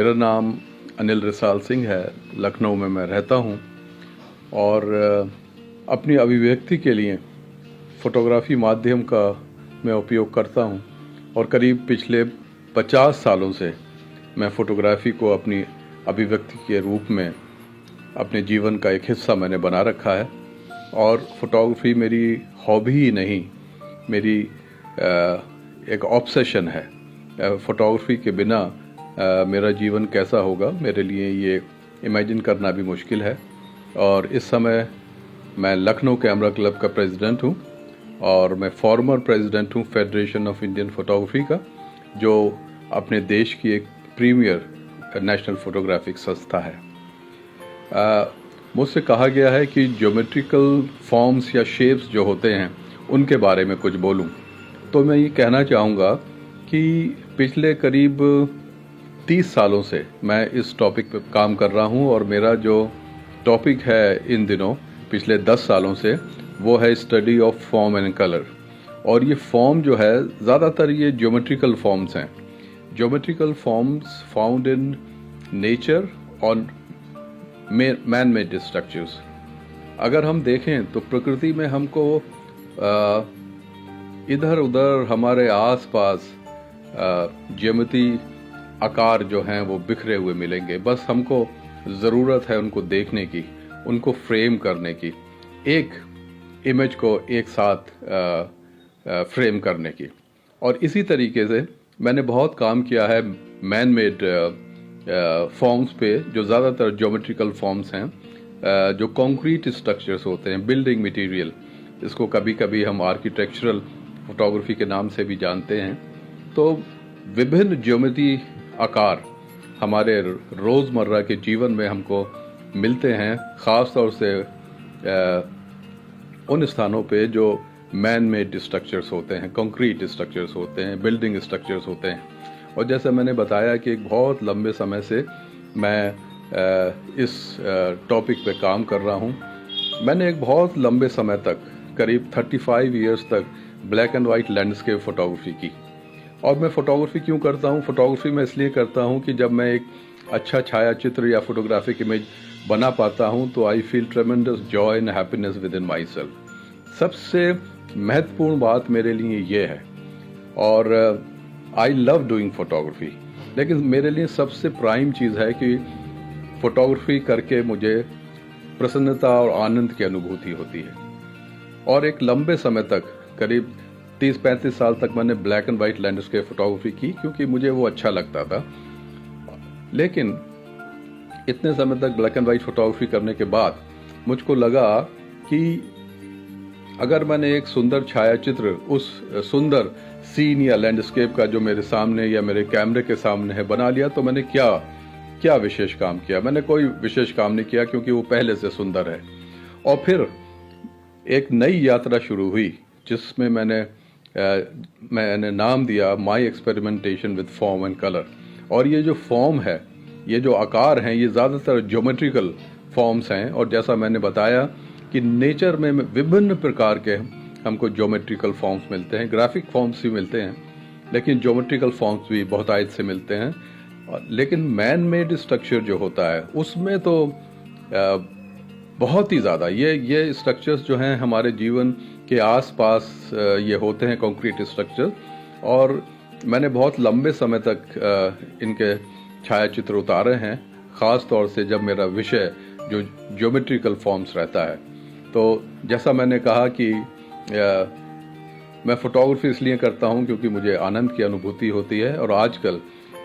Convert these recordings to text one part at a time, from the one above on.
मेरा नाम अनिल रिसाल सिंह है। लखनऊ में मैं रहता हूँ और अपनी अभिव्यक्ति के लिए फ़ोटोग्राफ़ी माध्यम का मैं उपयोग करता हूँ और करीब पिछले 50 सालों से मैं फ़ोटोग्राफ़ी को अपनी अभिव्यक्ति के रूप में अपने जीवन का एक हिस्सा मैंने बना रखा है। और फ़ोटोग्राफ़ी मेरी हॉबी ही नहीं, मेरी एक ऑब्सेशन है। फ़ोटोग्राफ़ी के बिना मेरा जीवन कैसा होगा, मेरे लिए ये इमेजिन करना भी मुश्किल है। और इस समय मैं लखनऊ कैमरा क्लब का प्रेसिडेंट हूँ और मैं फॉर्मर प्रेसिडेंट हूँ फेडरेशन ऑफ इंडियन फोटोग्राफी का, जो अपने देश की एक प्रीमियर नेशनल फोटोग्राफिक संस्था है। मुझसे कहा गया है कि ज्योमेट्रिकल फॉर्म्स या शेप्स जो होते हैं उनके बारे में कुछ बोलूं, तो मैं ये कहना चाहूँगा कि पिछले करीब 30 सालों से मैं इस टॉपिक पर काम कर रहा हूँ और मेरा जो टॉपिक है इन दिनों पिछले 10 सालों से वो है study of form and colour. और ये फॉर्म जो है ज़्यादातर ये ज्योमेट्रिकल फॉर्म्स हैं, geometrical forms found in nature और मैन मेड स्ट्रक्चर्स। अगर हम देखें तो प्रकृति में हमको इधर उधर हमारे आसपास ज्यामिति आकार जो हैं वो बिखरे हुए मिलेंगे, बस हमको ज़रूरत है उनको देखने की, उनको फ्रेम करने की, एक इमेज को एक साथ फ्रेम करने की। और इसी तरीके से मैंने बहुत काम किया है मैन मेड फॉर्म्स पे, जो ज़्यादातर ज्योमेट्रिकल फॉर्म्स हैं, जो कंक्रीट स्ट्रक्चर्स होते हैं, बिल्डिंग मटेरियल, इसको कभी कभी हम आर्किटेक्चरल फोटोग्राफी के नाम से भी जानते हैं। तो विभिन्न ज्योमेट्री आकार हमारे रोज़मर्रा के जीवन में हमको मिलते हैं, ख़ास तौर से उन स्थानों पे जो मैन मेड स्ट्रक्चर्स होते हैं, कंक्रीट स्ट्रक्चर्स होते हैं, बिल्डिंग स्ट्रक्चर्स होते हैं। और जैसे मैंने बताया कि एक बहुत लंबे समय से मैं इस टॉपिक पे काम कर रहा हूँ। मैंने एक बहुत लंबे समय तक, करीब 35 इयर्स तक black and white landscape photography की। और मैं फ़ोटोग्राफी क्यों करता हूँ? फ़ोटोग्राफी मैं इसलिए करता हूँ कि जब मैं एक अच्छा छायाचित्र या फोटोग्राफिक इमेज बना पाता हूँ तो I feel ट्रेमेंडस Joy and happiness with in my self. सबसे महत्वपूर्ण बात मेरे लिए ये है। और आई लव डूइंग फोटोग्राफी, लेकिन मेरे लिए सबसे प्राइम चीज़ है कि फोटोग्राफी करके मुझे प्रसन्नता और आनंद की अनुभूति होती है। और एक लंबे समय तक, करीब 30-35 साल तक मैंने black and white landscape photography की, क्योंकि मुझे वो अच्छा लगता था। लेकिन इतने समय तक ब्लैक एंड वाइट फोटोग्राफी करने के बाद मुझको लगा कि अगर मैंने एक सुंदर छायाचित्र उस सुंदर सीन या लैंडस्केप का जो मेरे सामने या मेरे कैमरे के सामने है बना लिया, तो मैंने क्या विशेष काम किया? मैंने कोई विशेष काम नहीं किया, क्योंकि वो पहले से सुंदर है। और फिर एक नई यात्रा शुरू हुई जिसमें मैंने नाम दिया my experimentation with form and colour. और ये जो फॉर्म है, ये जो आकार हैं, ये ज़्यादातर ज्योमेट्रिकल फॉर्म्स हैं। और जैसा मैंने बताया कि नेचर में विभिन्न प्रकार के हमको ज्योमेट्रिकल फॉर्म्स मिलते हैं, ग्राफिक फॉर्म्स भी मिलते हैं, लेकिन ज्योमेट्रिकल फॉर्म्स भी बहुत आयत से मिलते हैं। लेकिन मैन मेड स्ट्रक्चर जो होता है उसमें तो बहुत ही ज़्यादा ये स्ट्रक्चर्स जो हैं हमारे जीवन के आसपास ये होते हैं, कंक्रीट स्ट्रक्चर। और मैंने बहुत लंबे समय तक इनके छायाचित्र उतारे हैं, ख़ास तौर से जब मेरा विषय जो ज्योमेट्रिकल फॉर्म्स रहता है। तो जैसा मैंने कहा कि मैं फ़ोटोग्राफी इसलिए करता हूँ क्योंकि मुझे आनंद की अनुभूति होती है। और आजकल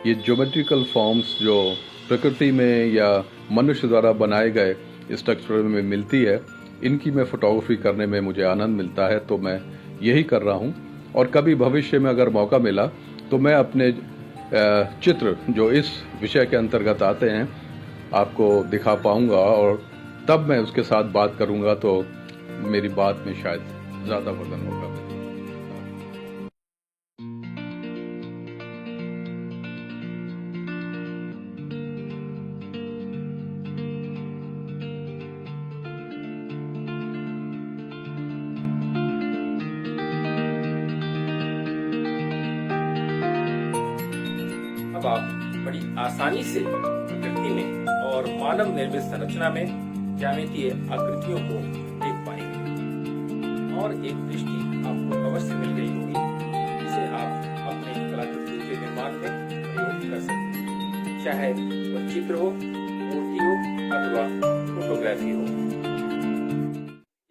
ये ज्योमेट्रिकल फॉर्म्स जो प्रकृति में या मनुष्य द्वारा बनाए गए स्ट्रक्चर में मिलती है, इनकी मैं फ़ोटोग्राफी करने में मुझे आनंद मिलता है, तो मैं यही कर रहा हूँ। और कभी भविष्य में अगर मौका मिला तो मैं अपने चित्र जो इस विषय के अंतर्गत आते हैं आपको दिखा पाऊँगा, और तब मैं उसके साथ बात करूँगा तो मेरी बात में शायद ज़्यादा वजन होगा। अब आप बड़ी आसानी से प्रकृति में और मानव निर्मित संरचना में ज्यामितीय आकृतियों को देख पाएंगे और एक दृष्टि आपको अवश्य मिल गई होगी जिसे आप अपने कलाकृति के निर्माण में प्रयोग कर सकते हैं, चाहे वह चित्र हो, मूर्ति हो अथवा फोटोग्राफी हो।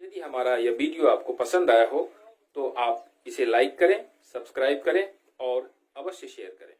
यदि हमारा यह वीडियो आपको पसंद आया हो तो आप इसे लाइक करें, सब्सक्राइब करें और अवश्य शेयर करें।